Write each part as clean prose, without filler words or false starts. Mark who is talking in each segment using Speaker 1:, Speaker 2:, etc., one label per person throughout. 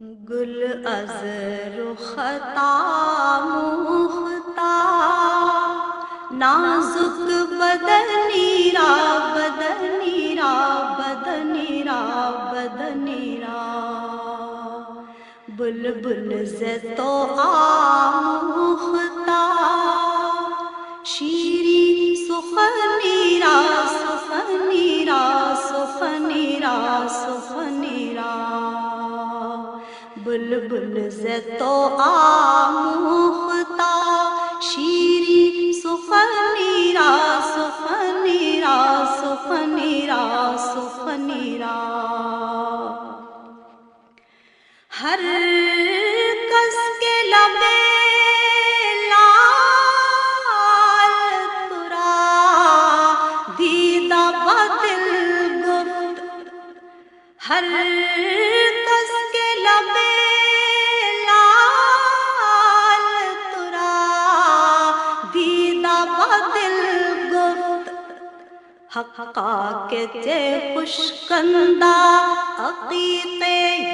Speaker 1: گل از رخطا مختار نازک بدنی را بدنی را بدنی را بدنی را بلبل ز تو آموختا شیرین سخنی را سخنی را سخنی را سخنی را بلبل ز تو آموختا شیرین سخنی را سخنی را سخنی را سخنی را ہر کس کے لب لال ترا دیدہ بدل گفت ہر کس کے لب لال ترا دیدہ بدل گفت حقا کے تے خوشکندہ عقیق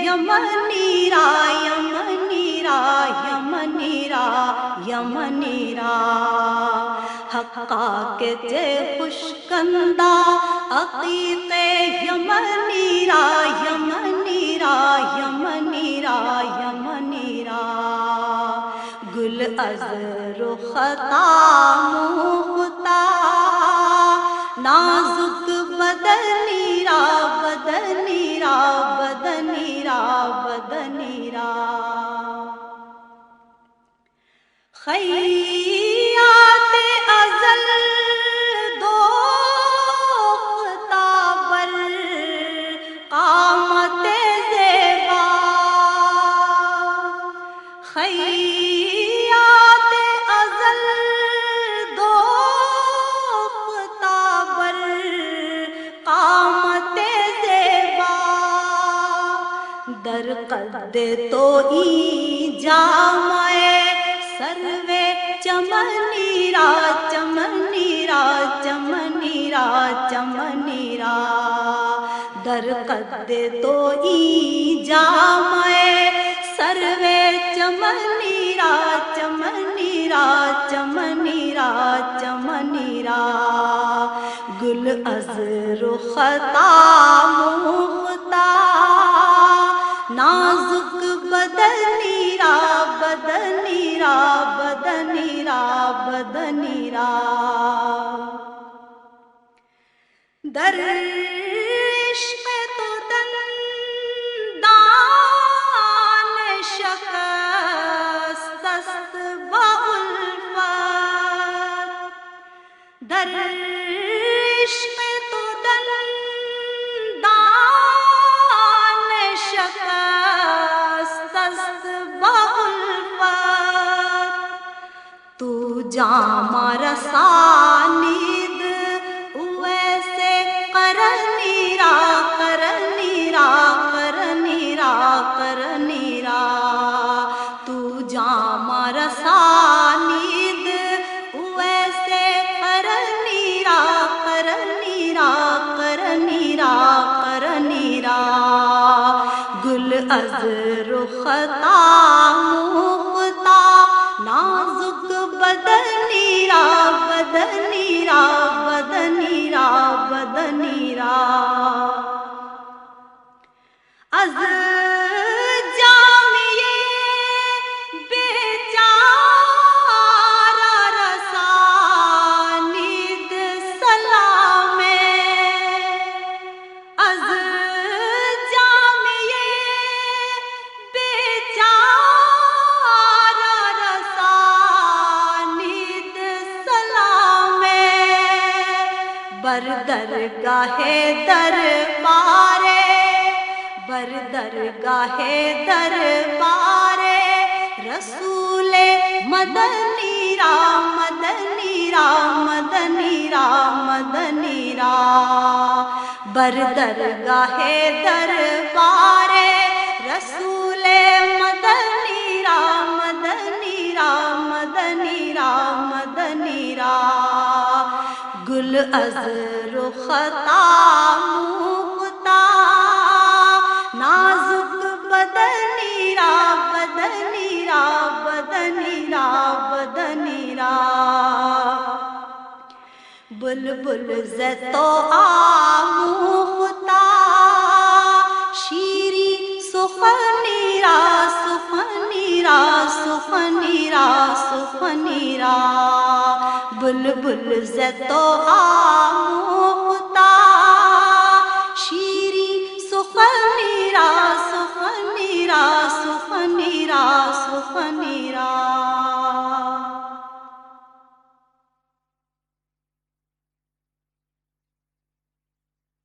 Speaker 1: یمنی را یمنی را یمنی را یمنی را حقا کے تے خوشکندہ عقیق یمنی را یمنی را یمنی را یمنی را گل از رخطا مختار نازک بدنی را بدنی را بدنی را بدنی را خیات ازل دوختا بر قامت زیبا خیات ازل در قد تو ای جامع سرو چمنی را چمنی را چمنی را چمنی را در قد تو ای جامع سرو چمنی را چمنی را چمنی را چمنی را گل از رخطا مختار نازک بدنی را بدنی را بدنی را بدنی را در عشق تو دندان شکست است با الفت در عشق تو دندان شکست است با الفت تو جام رسانید ویسے کرنی را کرنی را کرنی را کرنی را تو جام رسانید ویسے کرنی را کرنی را کرنی را کرنی را گل از رخطا مختار نازک بدنی را بدنی را بدنی را بدنی را از جامعہ بیچارہ رسانید سلام از جامعہ بیچارہ رسانید سلام بر درگاہ دربار بر درگاہ دربار رسول مدنی را مدنی را مدنی را مدنی را بر درگاہ دربار رسول مدنی را مدنی را مدنی را مدنی را گل از رخطا مختار نازک بدن بدنی را بدنی را بدنی را بدنی را بلبل ز تو آموختا شیری سخنی را سخنی را سخنی را سخنی را بلبل ز تو آموختا شیری سخنی را